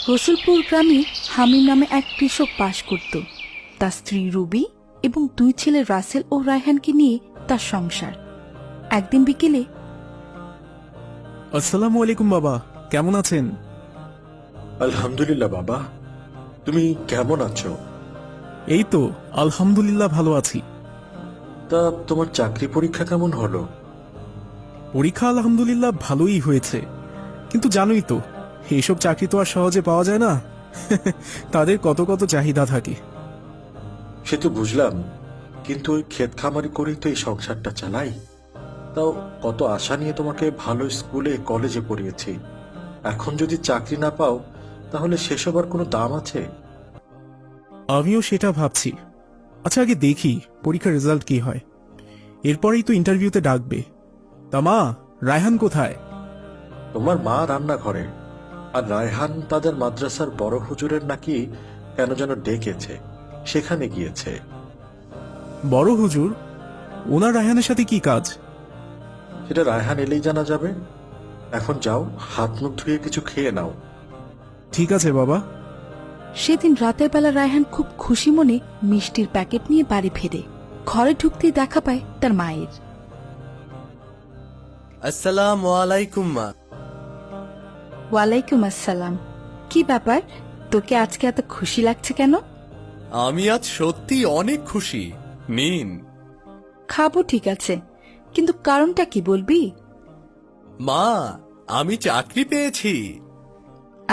রসুলপুর গ্রামে হামিম নামে এক কৃষক বাস করত। তার স্ত্রী রুবি এবং দুই ছেলে রাসেল ও রায়হানকে নিয়ে তার সংসার। একদিন বিকেলে, আসসালামু আলাইকুম বাবা, কেমন আছেন? আলহামদুলিল্লাহ বাবা, তুমি কেমন আছো? এই তো আলহামদুলিল্লাহ ভালো আছি। তা তোমার চাকরি পরীক্ষা কেমন হলো? পরীক্ষা আলহামদুলিল্লাহ ভালোই হয়েছে, কিন্তু জানোই তো এইসব চাকরি তো আর সহজে পাওয়া যায় না। তাদের কত কত চাহিদা থাকে। সে তো বুঝলাম, কিন্তু ওই ক্ষেত খামারি করেই তো এই সংসারটা চালাই। তাও কত আশা নিয়ে তোমাকে ভালো স্কুলে কলেজে পড়িয়েছি, এখন যদি চাকরি না পাও তাহলে সেসব আর কোনো দাম আছে? আমিও সেটা ভাবছি। আচ্ছা, আগে দেখি পরীক্ষার রেজাল্ট কি হয়, এরপরেই তো ইন্টারভিউতে ডাকবে। তা মা, রায়হান কোথায়? তোমার মা রান্নাঘরে, আর রায়হান তাদের মাদ্রাসার বড় হুজুরের নাকি কেন যেন ডেকেছে, সেখানে গিয়েছে। বড় হুজুর? ওনার রায়হানের সাথে কি কাজ? সেটা রায়হান এলেই জানা যাবে। এখন যাও, হাত মুখ ধুয়ে কিছু খেয়ে নাও। ঠিক আছে বাবা। সেদিন রাতের বেলা রায়হান খুব খুশি মনে মিষ্টির প্যাকেট নিয়ে বাড়ি ফেরে। ঘরে ঢুকতেই দেখা পায় তার মায়ের। আসসালামু আলাইকুম মা। ওয়ালাইকুম আসসালাম। কি ব্যাপার, তোকে আজকে এত খুশি লাগছে কেন? আমি আজ সত্যি অনেক খুশি। নিন। খাবো ঠিক আছে, কিন্তু কারণটা কি বলবি? মা, আমি চাকরি পেয়েছি।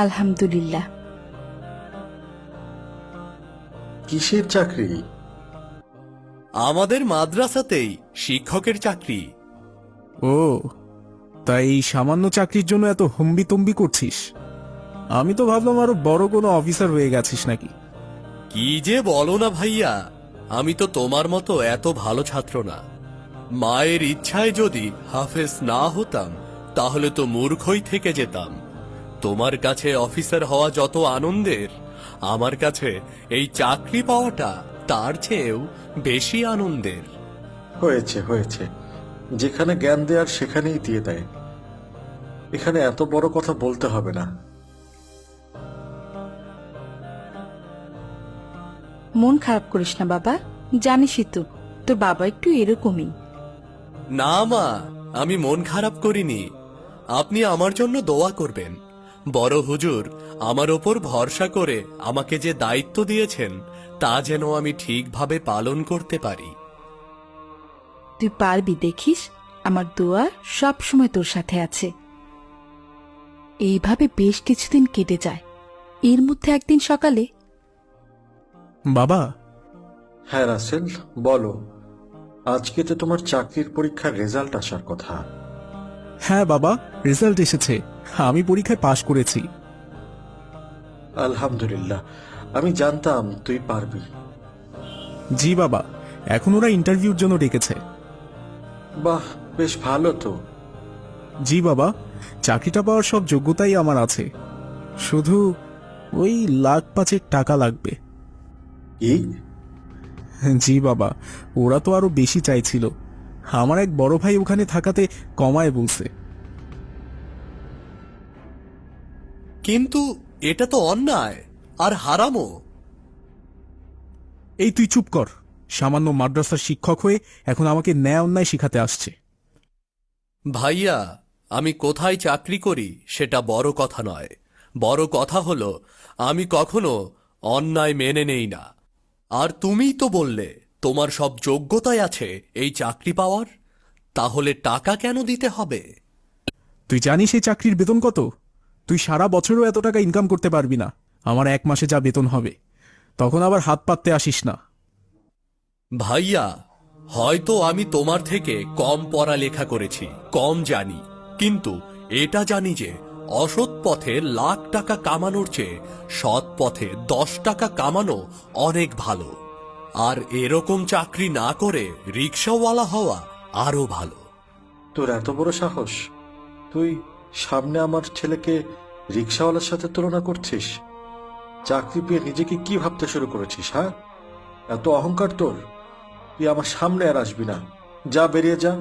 আলহামদুলিল্লাহ। কিসের চাকরি? আমাদের মাদ্রাসাতেই শিক্ষকের চাকরি। ও, তাই এই সামান্য চাকরির জন্য এত হম্বিতম্বি করছিস? আমি তো ভাবলাম আরো বড় কোনো অফিসার হয়ে গেছিস নাকি। কি যে বলো না ভাইয়া, আমি তো তোমার মতো এত ভালো ছাত্র না। মায়ের ইচ্ছায় যদি হাফেজ না হতাম তাহলে তো মূর্খই থেকে যেতাম। তোমার কাছে অফিসার হওয়া যত আনন্দের, আমার কাছে এই চাকরি পাওয়াটা তার চেয়েও বেশি আনন্দের। হয়েছে হয়েছে, যেখানে জ্ঞান দেয়ার সেখানেই দিয়ে দেয়। এখানে এত বড় কথা বলতে হবে না। মন খারাপ করিস না বাবা, জানিসই তো তোর বাবা একটু এরকমই। না মা, আমি মন খারাপ করিনি। আপনি আমার জন্য দোয়া করবেন। বড় হুজুর আমার ওপর ভরসা করে আমাকে যে দায়িত্ব দিয়েছেন তা যেন আমি ঠিকভাবে পালন করতে পারি। তুই পারবি, দেখিস, আমার দোয়া সব সময় তোর সাথে আছে। এইভাবে বেশ কিছুদিন কেটে যায়। এর মধ্যে একদিন সকালে, বাবা, হ্যাঁ রাসেল, বলো। আজকে তো তোমার চাকরির পরীক্ষার রেজাল্ট আসার কথা। হ্যাঁ বাবা, রেজাল্ট এসেছে, আমি পরীক্ষায় পাশ করেছি। আলহামদুলিল্লাহ, আমি জানতাম তুই পারবি। জি বাবা, এখন ওরা ইন্টারভিউর জন্য ডেকেছে। বাহ, বেশ ভালো তো। জি বাবা, চাকরিটা পাওয়ার সব যোগ্যতাই আমার আছে, শুধু ওই লাখ 5 টাকা লাগবে। কি? জি বাবা, ওরা তো আরো বেশি চাইছিল। আমার এক বড় ভাই ওখানে থাকাতে কমায় বলছে। কিন্তু এটা তো অন্যায় আর হারামও। এই তুই চুপ কর। সামান্য মাদ্রাসার শিক্ষক হয়ে এখন আমাকে ন্যায় অন্যায় শিখাতে আসছে। ভাইয়া, আমি কোথায় চাকরি করি সেটা বড় কথা নয়। বড় কথা হলো আমি কখনো অন্যায় মেনে নেই না। আর তুমিই তো বললে তোমার সব যোগ্যতাই আছে এই চাকরি পাওয়ার, তাহলে টাকা কেন দিতে হবে? তুই জানিস এই চাকরির বেতন কত? তুই সারা বছরও এত টাকা ইনকাম করতে পারবি না আমার 1 মাসে যা বেতন হবে। তখন আবার হাত পাততে আসিস না। ভাইয়া, হয়তো আমি তোমার থেকে কম পড়ালেখা করেছি, কম জানি, কিন্তু এটা জানি যে অসৎ পথে লাখ টাকা কামানোর চেয়ে সৎ পথে 10 টাকা কামানো অনেক ভালো। আর এরকম চাকরি না করে রিক্সাওয়ালা হওয়া আরো ভালো। তোর এত বড় সাহস, তুই সামনে আমার ছেলেকে রিক্সাওয়ালার সাথে তুলনা করছিস? চাকরি পেয়ে নিজেকে কি ভাবতে শুরু করেছিস? হ্যাঁ, এত অহংকার তোর? তুই আমার সামনে আর আসবি না। যা, বেরিয়ে যা,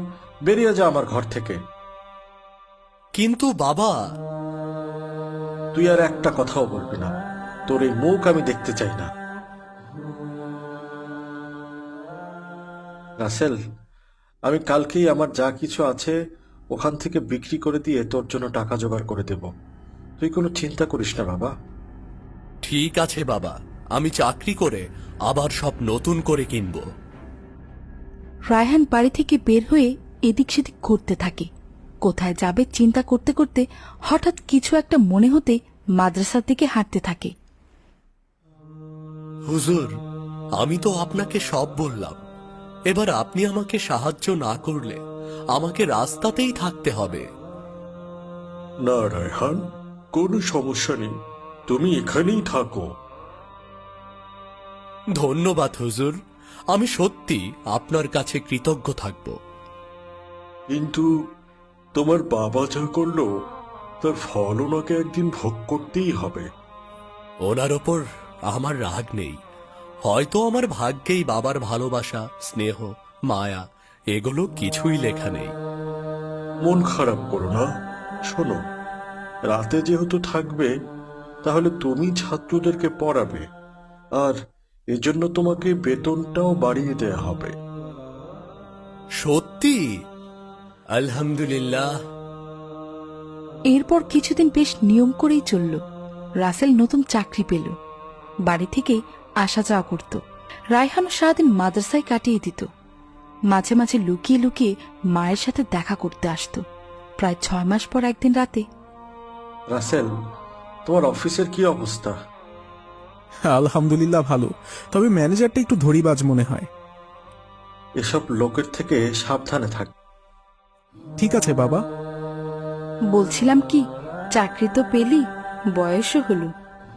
বেরিয়ে যা আমার ঘর থেকে। কিন্তু বাবা, তুই আর একটা কথাও বলবি না, তোর এই মুখ আমি দেখতে চাই না। রাসেল, আমি কালকেই আমার যা কিছু আছে ওখান থেকে বিক্রি করে দিয়ে তোর জন্য টাকা জোগাড় করে দেব। তুই কোনো চিন্তা করিস না বাবা। ঠিক আছে বাবা, আমি চাকরি করে আবার সব নতুন করে কিনবো। রায়হান বাড়ি থেকে বের হয়ে এদিক সেদিক ঘুরতে থাকে। কোথায় যাবে চিন্তা করতে করতে হঠাৎ কিছু একটা মনে হতে মাদ্রাসার দিকে হাঁটতে থাকে। হুজুর, আমি তো আপনাকে সব বললাম, এবার আপনি আমাকে সাহায্য না করলে আমাকে রাস্তাতেই থাকতে হবে। না রায়হান, কোনো সমস্যা নেই, তুমি এখানেই থাকো। ধন্যবাদ হুজুর, আমি সত্যি আপনার কাছে কৃতজ্ঞ থাকব। কিন্তু তোমার বাবা যা করলো তার ফল ওনাকে একদিন ভোগ করতেই হবে। ওনার ওপর আমার রাগ নেই, হয়তো আমার ভাগ্যেই বাবার ভালোবাসা, স্নেহ, মায়া এগুলো কিছুই লেখা নেই। মন খারাপ করো না। শোনো, রাতে যেহেতু থাকবে তাহলে তুমি ছাত্রদেরকে পড়াবে, আর এজন্য তোমাকে বেতনটাও বাড়িয়ে দেয়া হবে। সত্যি? আলহামদুলিল্লাহ। এরপর কিছুদিন বেশ নিয়ম করেই চলল। রাসেল নতুন চাকরি পেল, বাড়ি থেকে আসা যাওয়া করত। রায়হানও সারাদিন মাদ্রাসায় কাটিয়ে দিত। মাঝে মাঝে লুকিয়ে লুকিয়ে মায়ের সাথে দেখা করতে আসত। প্রায় 6 মাস পর একদিন রাতে, রাসেল, তোমার অফিসের কি অবস্থা? আলহামদুলিল্লাহ ভালো, তবে ম্যানেজারটা একটু ধরিবাজ মনে হয়। এসব লোকের থেকে সাবধানে থাক। ঠিক আছে বাবা। বলছিলাম কি, চাকরি তো পেলি, বয়সও হলো,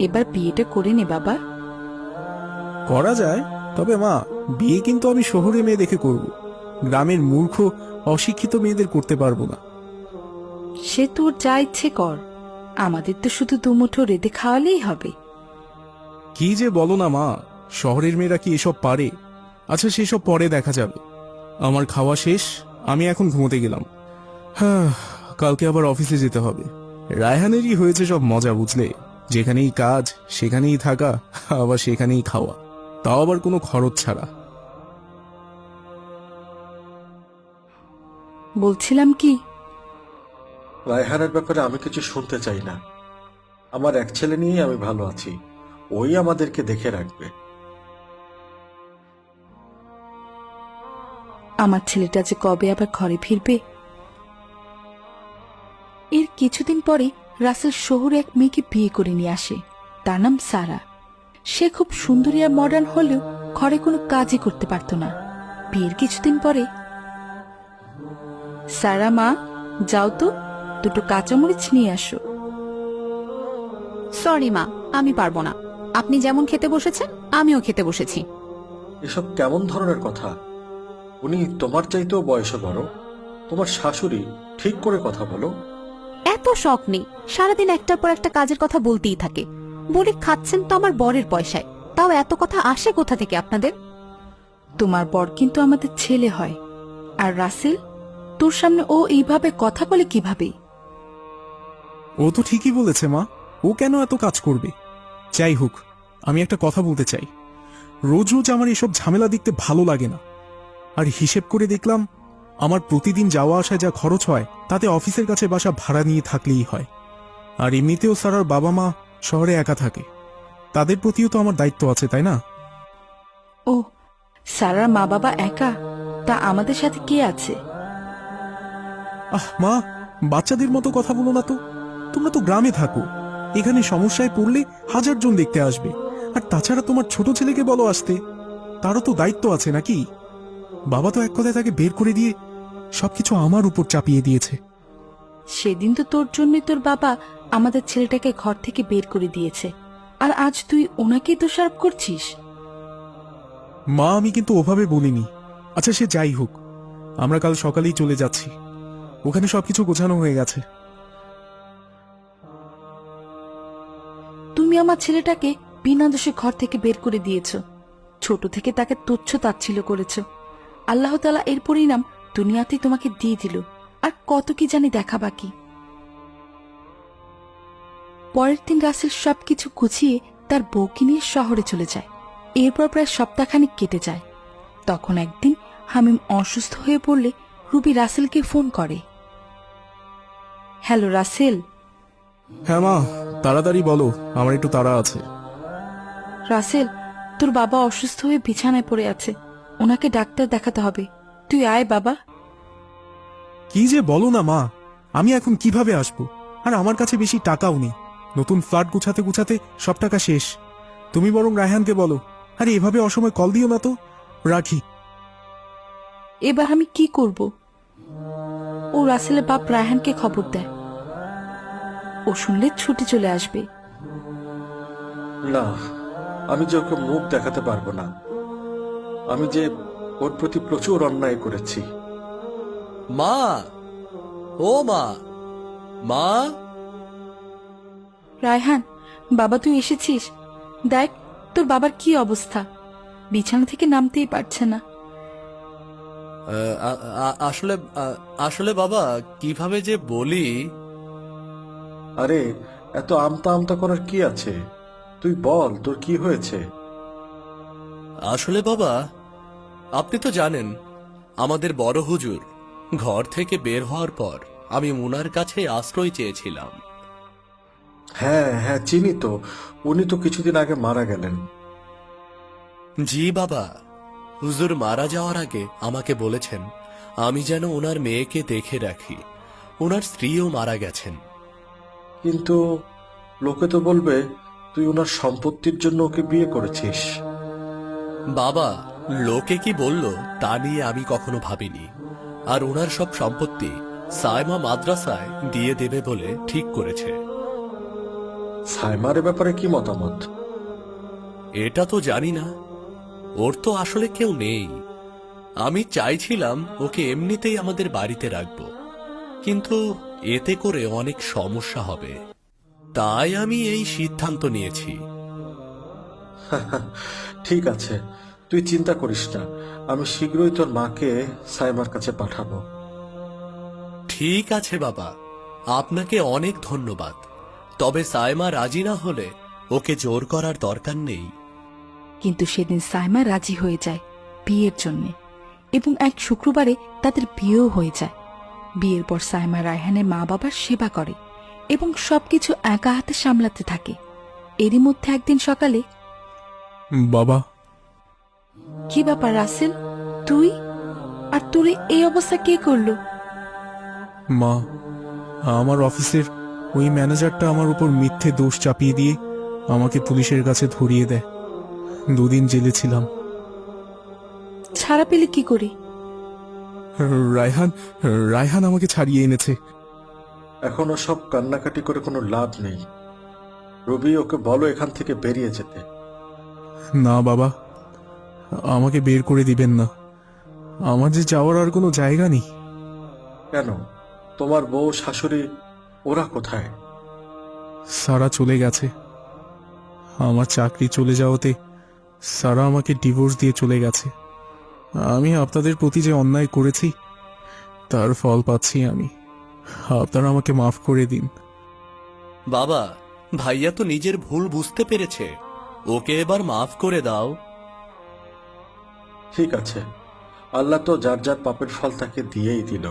এবার বিয়েটা করে নে বাবা। করা যায়, তবে মা, বিয়ে কিন্তু আমি শহরে মেয়ে দেখে করব, গ্রামের মূর্খ অশিক্ষিত মেয়েদের করতে পারবো না। সে তোর যা ইচ্ছে কর, আমাদের তো শুধু দুমুঠো রেঁধে খাওয়ালেই হবে। কি যে বলো না মা, শহরের মেয়েরা কি এসব পারে? আচ্ছা, সেসব পরে দেখা যাবে। আমার খাওয়া শেষ, আমি এখন ঘুমোতে গেলাম। হ্যাঁ, কালকে আবার অফিসে যেতে হবে। রায়হানেরই হয়েছে সব মজা, বুঝলে, যেখানেই কাজ সেখানেই থাকা, আবার সেখানেই খাওয়া, তাও আবার কোনো খরচ ছাড়া। বলছিলাম কি, রায়হানের ব্যাপারে আমি কিছু শুনতে চাই না। আমার এক ছেলে নিয়েই আমি ভালো আছি, ওই আমাদেরকে দেখে রাখবে। আমার ছেলেটা যে কবে আবার ঘরে ফিরবে। এর কিছুদিন পরে রাসেল শহরে এক মেয়েকে বিয়ে করে নিয়ে আসে। তার নাম সারা। সে খুব সুন্দরী আর মডার্ন হলেও ঘরে কোনো কাজই করতে পারত না। বিয়ের কিছুদিন পরে, সারা মা, যাও তো, দুটো কাঁচামরিচ নিয়ে আসো। সরি মা, আমি পারবো না। আপনি যেমন খেতে বসেছেন আমিও খেতে বসেছি। এসব কেমন ধরনের কথা? উনি তোমার চাইতেও বয়সে বড়। তোমার শাশুড়ি, ঠিক করে কথা বলো। এত শখ নেই, সারাদিন একটার পর একটা কাজের কথা বলতেই থাকে। বলি খাচ্ছেন তো আমার বরের পয়সায়, তাও এত কথা আসে কোথা থেকে আপনাদের? তোমার বর কিন্তু আমাদের ছেলে হয়। আর রাসেল, তোর সামনে ও এইভাবে কথা বলে কিভাবে? ও তো ঠিকই বলেছে মা, ও কেন এত কাজ করবে? যাই হোক, আমি একটা কথা বলতে চাই। রোজ রোজ আমার এসব ঝামেলা দেখতে ভালো লাগে না। আর হিসেব করে দেখলাম, আমার প্রতিদিন যাওয়া আসায় যা খরচ হয় তাতে অফিসের কাছে বাসা ভাড়া নিয়ে থাকলেই হয়। আর এমনিতেও সারার বাবা মা শহরে একা থাকে, তাদের প্রতিও তো আমার দায়িত্ব আছে, তাই না? ও, সারার মা বাবা একা? তা আমাদের সাথে কে আছে? আহ মা, বাচ্চাদের মতো কথা বলো না তো। তোমরা তো গ্রামে থাকো, এখানে সমস্যায় পড়লে 1000 জন দেখতে আসবে। আর তাছাড়া তোমার ছোট ছেলেকে বলো আসতে, তারও তো দায়িত্ব আছে নাকি? বাবা তো এক কথায় তাকে বের করে দিয়ে সবকিছু আমার উপর চাপিয়ে দিয়েছে। সেদিন তো তোর জন্যই তোর বাবা আমাদের ছেলেটাকে ঘর থেকে বের করে দিয়েছে, আর আজ তুই ওনাকেই দোষারোপ করছিস। মা, আমি কিন্তু ওভাবে বলিনি। আচ্ছা, সে যাই হোক, আমরা কাল সকালেই চলে যাচ্ছি, ওখানে সবকিছু গোছানো হয়ে গেছে। তুমি আমার ছেলেটাকে বিনা দোষে ঘর থেকে বের করে দিয়েছ। ছোট থেকে তাকে তুচ্ছ তাচ্ছিল্য করেছ। আল্লাহ তাআলা এর পরিণাম দুনিয়াতেই তোমাকে দিয়ে দিল, আর কত কি জানি দেখা বাকি। পরের দিন রাসেল সবকিছু গুছিয়ে তার বউকে নিয়ে শহরে চলে যায়। এরপর প্রায় সপ্তাহখানেক কেটে যায়। তখন একদিন হামিম অসুস্থ হয়ে পড়লে রুবি রাসেলকে ফোন করে। হ্যালো রাসেল। হ্যাঁ মা, তাড়াতাড়ি বলো, আমার একটু তাড়া আছে। রাসেল, তোর বাবা অসুস্থ হয়ে বিছানায় পড়ে আছে, ওনাকে ডাক্তার দেখাতে হবে, তুই আয় বাবা। কি যে বলো না মা, আমি এখন কিভাবে আসবো? আর আমার কাছে বেশি টাকাও নেই। নতুন ফ্ল্যাট গুছাতে গুছাতে সব টাকা শেষ। তুমি বরং রায়হানকে বলো। আরে এভাবে অসময় কল দিও না তো। রাখি। এবার আমি কি করব? ও রাসেলের বাপ রায়হানকে খবর দেয়, ও শুনলে ছুটে চলে আসবে। না, আমি যে ওকে মুখ দেখাতে পারবো না। আমি যে ওর প্রতি প্রচুর অন্যায় করেছি। মা, ও মা, মা। রায়হান, বাবা তুই এসেছিস? দেখ তোর বাবার কি অবস্থা, বিছানা থেকে নামতেই পারছে না। আসলে আসলে বাবা, কিভাবে যে বলি। আরে এত আমতা আমতা করার কি আছে? তুই বল তোর কি হয়েছে। আসলে বাবা, আপনি তো জানেন আমাদের বড় হুজুর ঘর থেকে বের হওয়ার পর আমি উনার কাছে আশ্রয় চেয়েছিলাম। হ্যাঁ হ্যাঁ, চিনি তো। উনি তো কিছুদিন আগে মারা গেলেন। জি বাবা, হুজুর মারা যাওয়ার আগে আমাকে বলেছেন আমি যেন ওনার মেয়েকে দেখে রাখি। ওনার স্ত্রীও মারা গেছেন। কিন্তু লোকে তো বলবে তুই ওনার সম্পত্তির জন্য ওকে বিয়ে করেছিস। বাবা, লোকে কি বলল তা নিয়ে আমি কখনো ভাবিনি। আর ওনার সব সম্পত্তি সাইমা মাদ্রাসায় দিয়ে দেবে বলে ঠিক করেছে। সাইমার এ ব্যাপারে কি মতামত? এটা তো জানি না, ওর তো আসলে কেউ নেই। আমি চাইছিলাম ওকে এমনিতেই আমাদের বাড়িতে রাখবো, কিন্তু এতে করে অনেক সমস্যা হবে, তাই আমি এই সিদ্ধান্ত নিয়েছি। ঠিক আছে, তুই চিন্তা করিস না। আমি শীঘ্রই তোর মাকে সাইমার কাছে পাঠাবো। ঠিক আছে বাবা, আপনাকে অনেক ধন্যবাদ। তবে সাইমা রাজি না হলে ওকে জোর করার দরকার নেই। কিন্তু সেদিন সাইমা রাজি হয়ে যায় বিয়ের জন্য, এবং এক শুক্রবারে তাদের বিয়েও হয়ে যায়। বিয়ের পর সাইমা রায়হানের মা বাবার সেবা করে এবং সবকিছু একা হাতে সামলাতে থাকে। এরই মধ্যে একদিন সকালে। বাবা। কি ব্যাপার রাসেল, তুই? আর তোর এই অবস্থা কে করলো? মা, আমার অফিসের ওই ম্যানেজারটা আমার উপর মিথ্যে দোষ চাপিয়ে দিয়ে আমাকে পুলিশের কাছে ধরিয়ে দেয়। 2 দিন জেলে ছিলাম। ছাড়া পেলে কি করে? রায়হান রায়হান আমাকে ছাড়িয়ে এনেছে। এখনো সব কান্নাকাটি করে কোনো লাভ নেই। রবি, ওকে বলো এখান থেকে বেরিয়ে যেতে। না বাবা, আমাকে বের করে দিবেন না। আমার যে যাওয়ার আর কোনো জায়গা নেই। কেন? তোমার বউ শাশুড়ি ওরা কোথায়? সারা চলে গেছে। আমার চাকরি চলে যাওয়াতে সারা আমাকে ডিভোর্স দিয়ে চলে গেছে। আমি আপনাদের প্রতি যে অন্যায় করেছি তার ফল পাচ্ছি আমি। আপনারা আমাকে মাফ করে দিন। বাবা, ভাইয়া তো নিজের ভুল বুঝতে পেরেছে, ওকে এবার মাফ করে দাও। ঠিক আছে, আল্লাহ তো যার যার পাপের ফল তাকে দিয়েই দিল।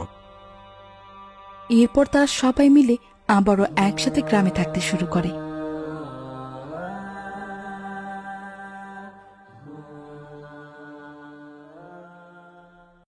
এরপর তারা সবাই মিলে আবারও একসাথে গ্রামে থাকতে শুরু করে।